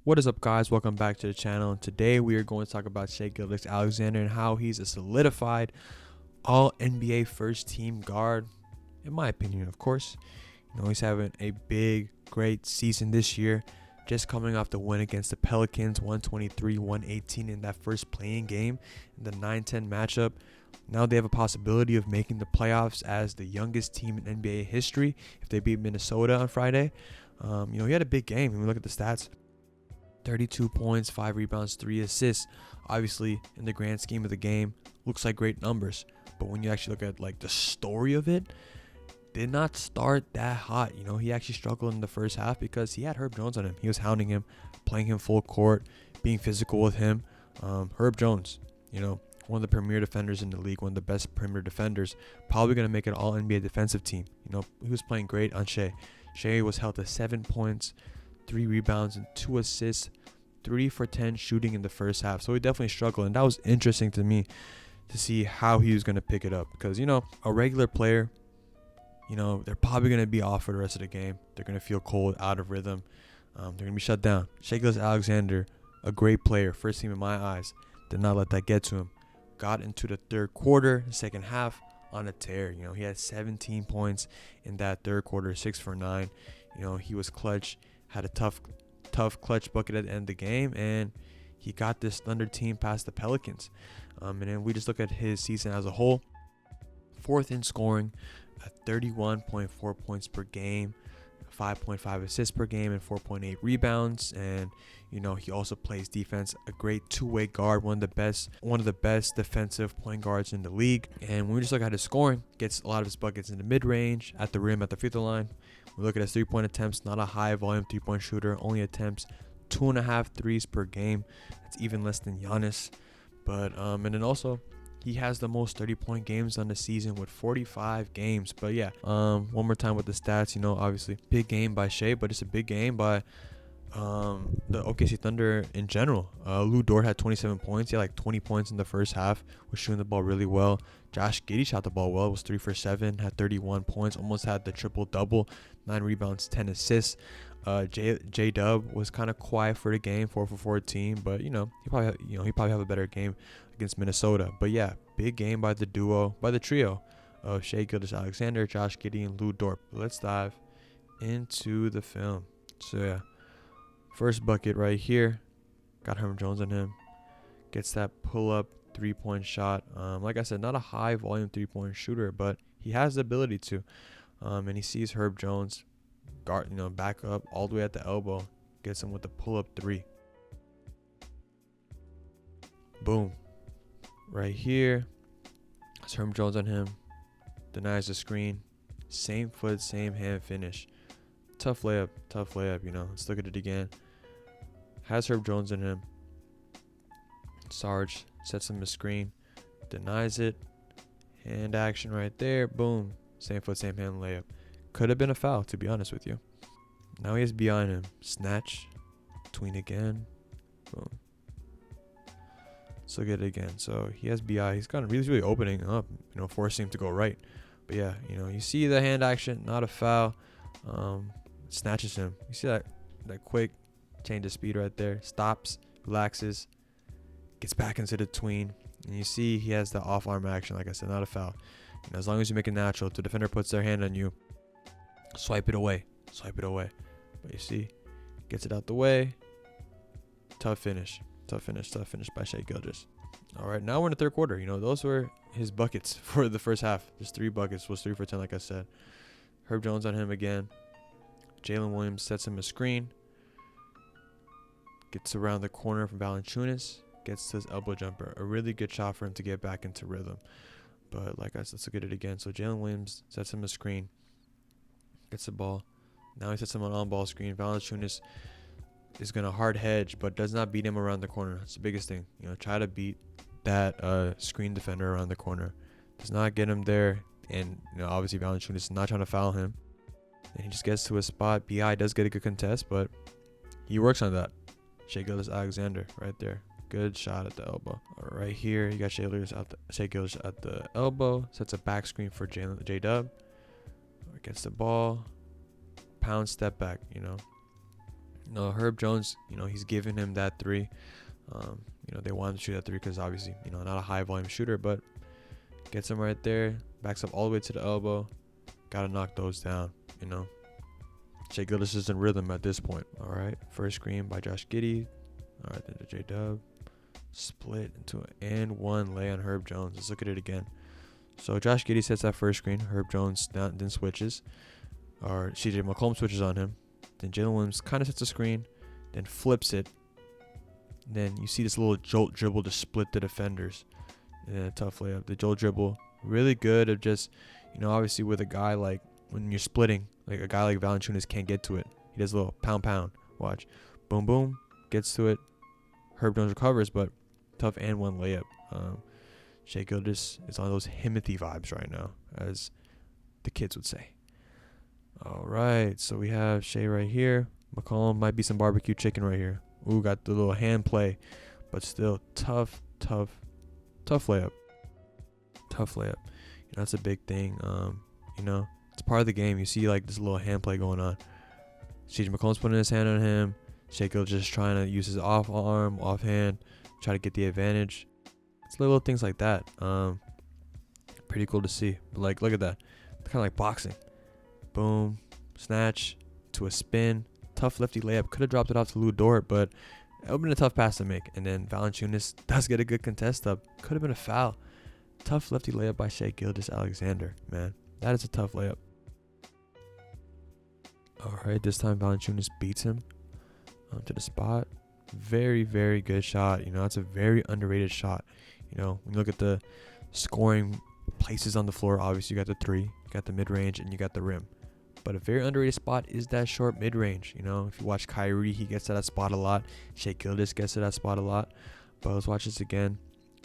What is up, guys? Welcome back to the channel. And today we are going to talk about Shai Gilgeous-Alexander and how he's a solidified all NBA first team guard, in my opinion, of course. He's having a big, great season this year, just coming off the win against the Pelicans, 123-118 in that first playing game in the 9-10 matchup. Now they have a possibility of making the playoffs as the youngest team in NBA history if they beat Minnesota on Friday. He had a big game. When we look at the stats, 32 points, 5 rebounds, 3 assists. Obviously, in the grand scheme of the game, looks like great numbers. But when you actually look at the story of it, did not start that hot. He actually struggled in the first half because he had Herb Jones on him. He was hounding him, playing him full court, being physical with him. Herb Jones, one of the premier defenders in the league, one of the best perimeter defenders, probably going to make an all NBA defensive team. He was playing great on Shai. Shai was held to 7 points, 3 rebounds, and 2 assists, 3 for 10 shooting in the first half. So he definitely struggled, and that was interesting to me to see how he was going to pick it up. Because, a regular player, they're probably going to be off for the rest of the game. They're going to feel cold, out of rhythm. They're going to be shut down. Shai Gilgeous-Alexander, a great player, first team in my eyes, did not let that get to him. Got into the third quarter, second half, on a tear. He had 17 points in that third quarter, 6 for 9. He was clutch. Had a tough clutch bucket at the end of the game, and he got this Thunder team past the Pelicans. And then we just look at his season as a whole. 4th in scoring at 31.4 points per game, 5.5 assists per game, and 4.8 rebounds. And he also plays defense, a great two-way guard, one of the best defensive point guards in the league. And when we just look at his scoring, gets a lot of his buckets in the mid-range, at the rim, at the free throw line. We look at his 3-point attempts, not a high volume 3-point shooter, only attempts 2.5 threes per game. That's even less than Giannis. But and then also he has the most 30-point games on the season with 45 games. But yeah, one more time with the stats. Obviously big game by Shai, but it's a big game by the OKC Thunder in general. Lou Dort had 27 points. He had 20 points in the first half, was shooting the ball really well. Josh Giddey shot the ball well, was 3 for 7, had 31 points, almost had the triple-double, 9 rebounds, 10 assists. J-Dub was kind of quiet for the game, 4 for 14, but he probably have a better game against Minnesota. But yeah, big game by the trio of Shai Gilgeous-Alexander, Josh Giddey, and Lou Dort. But let's dive into the film. So yeah, first bucket right here, got Herb Jones on him, gets that pull-up 3-point shot. Like I said, not a high volume 3-point shooter, but he has the ability to. And he sees Herb Jones guard, back up all the way at the elbow, gets him with the pull-up 3. Boom. Right here, it's Herb Jones on him, denies the screen, same foot, same hand finish. Tough layup. Let's look at it again. Has Herb Jones in him. Sarge sets him a screen, denies it. Hand action right there. Boom. Same foot, same hand layup. Could have been a foul, to be honest with you. Now he has behind him. Snatch. Tween again. Boom. Let's look at it again. So he has BI. He's kind of really opening up, forcing him to go right. But yeah, you see the hand action, not a foul. Snatches him. You see that quick change of speed right there. Stops, relaxes, gets back into the tween. And you see he has the off-arm action, like I said, not a foul. As long as you make it natural, if the defender puts their hand on you, swipe it away. But you see, gets it out the way. Tough finish by Shai Gilgeous. All right, now we're in the third quarter. Those were his buckets for the first half. Just 3 buckets, was 3 for 10, like I said. Herb Jones on him again. Jalen Williams sets him a screen. Gets around the corner from Valanciunas. Gets to his elbow jumper. A really good shot for him to get back into rhythm. But like I said, let's look at it again. So Jalen Williams sets him a screen. Gets the ball. Now he sets him an on-ball screen. Valanciunas is going to hard hedge, but does not beat him around the corner. That's the biggest thing. Try to beat that screen defender around the corner. Does not get him there. And, obviously Valanciunas is not trying to foul him. And he just gets to his spot. B.I. does get a good contest, but he works on that. Shai Gilgeous-Alexander right there. Good shot at the elbow. Right here, you got Shai Gilgeous at the elbow. Sets a back screen for J-Dub. Gets the ball. Pound step back, Herb Jones, he's giving him that three. They want him to shoot that three because obviously, not a high volume shooter, but gets him right there, backs up all the way to the elbow. Got to knock those down, Shai Gilgeous is in rhythm at this point. All right. First screen by Josh Giddey. All right, then to J-Dub. Split into an and one lay on Herb Jones. Let's look at it again. So Josh Giddey sets that first screen. Herb Jones then switches. Or CJ McCollum switches on him. Then Jalen Williams kind of sets a screen, then flips it. Then you see this little jolt dribble to split the defenders. And then a tough layup. The jolt dribble, really good at just, obviously with a guy like, when you're splitting, like a guy like Valanciunas can't get to it. He does a little pound. Watch. Boom, boom. Gets to it. Herb Jones recovers, but tough and one layup. Shai Gilgeous is on those Himothy vibes right now, as the kids would say. All right, so we have Shai right here. McCollum might be some barbecue chicken right here. Ooh, got the little hand play, but still tough layup. Tough layup. That's a big thing. It's part of the game. You see like this little hand play going on. CJ McCollum's putting his hand on him. Shai Gilgeous just trying to use his offhand, try to get the advantage. It's little things like that. Pretty cool to see. But like, look at that. It's kind of like boxing. Boom, snatch to a spin. Tough lefty layup. Could have dropped it off to Lou Dort, but it would have been a tough pass to make. And then Valanciunas does get a good contest up. Could have been a foul. Tough lefty layup by Shai Gilgeous-Alexander. Man, that is a tough layup. All right, this time Valanciunas beats him to the spot. Very, very good shot. That's a very underrated shot. When you look at the scoring places on the floor, obviously you got the three, you got the mid-range, and you got the rim. But a very underrated spot is that short mid-range. If you watch Kyrie, he gets to that spot a lot. Shai Gilgeous gets to that spot a lot. But let's watch this again.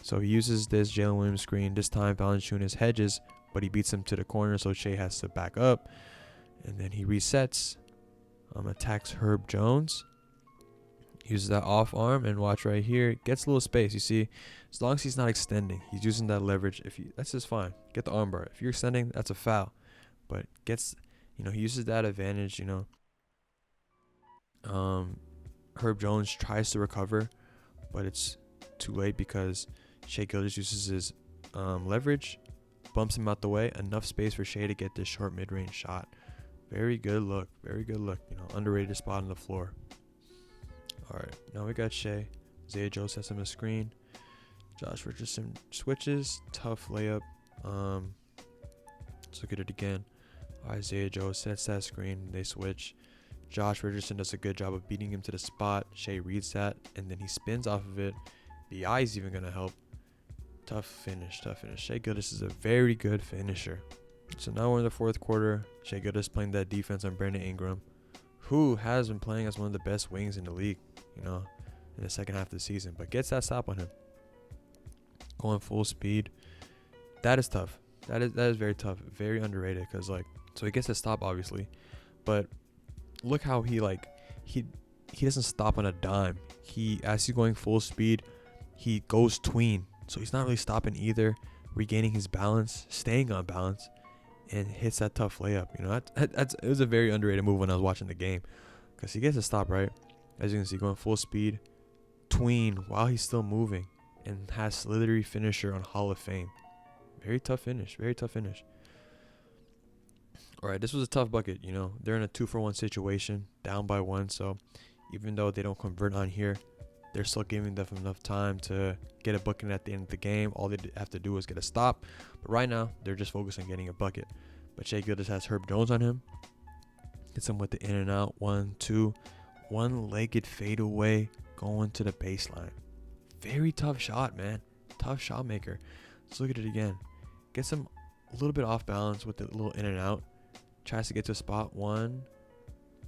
So he uses this Jalen Williams screen. This time Valanciunas hedges, but he beats him to the corner, so Shai has to back up. And then he resets, attacks Herb Jones. Uses that off arm, and watch right here. Gets a little space. You see, as long as he's not extending, he's using that leverage. That's just fine. Get the arm bar. If you're extending, that's a foul. But gets, he uses that advantage. Herb Jones tries to recover, but it's too late because Shai Gilgeous uses his leverage, bumps him out the way. Enough space for Shai to get this short mid-range shot. Very good look. Very good look. Underrated spot on the floor. All right, now we got Shai. Zaya Joe sets him a screen. Josh Richardson switches. Tough layup. Let's look at it again. Isaiah Joe sets that screen. They switch. Josh Richardson does a good job of beating him to the spot. Shai reads that, and then he spins off of it. The eye's even going to help. Tough finish. Shai Gilgeous is a very good finisher. So now we're in the fourth quarter. Shai Gilgeous playing that defense on Brandon Ingram, who has been playing as one of the best wings in the league, in the second half of the season, but gets that stop on him. Going full speed. That is tough. That is very tough. Very underrated because, so he gets a stop, obviously, but look how he doesn't stop on a dime. As he's going full speed, he goes tween. So he's not really stopping either, regaining his balance, staying on balance, and hits that tough layup. It was a very underrated move when I was watching the game because he gets a stop, right? As you can see, going full speed, tween while he's still moving, and has slithery finisher on Hall of Fame. Very tough finish. All right, this was a tough bucket. They're in a 2-for-1 situation, down by 1. So even though they don't convert on here, they're still giving them enough time to get a bucket at the end of the game. All they have to do is get a stop. But right now, they're just focused on getting a bucket. But Shai Gilgeous has Herb Jones on him. Gets him with the in and out. 1-2. One-legged fadeaway going to the baseline. Very tough shot, man. Tough shot maker. Let's look at it again. Gets him a little bit off balance with the little in and out. Tries to get to a spot. 1,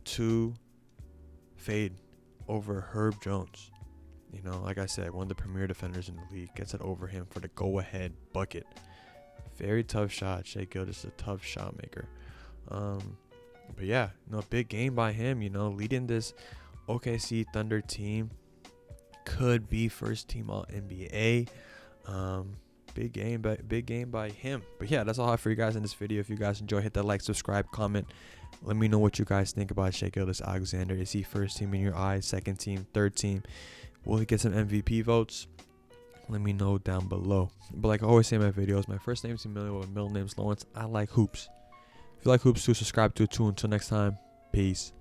2, fade over Herb Jones. Like I said, one of the premier defenders in the league. Gets it over him for the go-ahead bucket. Very tough shot. Shai Gilgeous is a tough shot maker. But yeah, big game by him, leading this OKC Thunder team. Could be first team all NBA. Big game by him. But yeah, that's all I have for you guys in this video. If you guys enjoy, hit that like, subscribe, comment. Let me know what you guys think about Shai Gilgeous-Alexander. Is he first team in your eyes, second team, third team? Will he get some MVP votes? Let me know down below. But like I always say in my videos, my first name is Emilio, my middle name is Lawrence. I like hoops. If you like hoops too, subscribe to it too. Until next time, peace.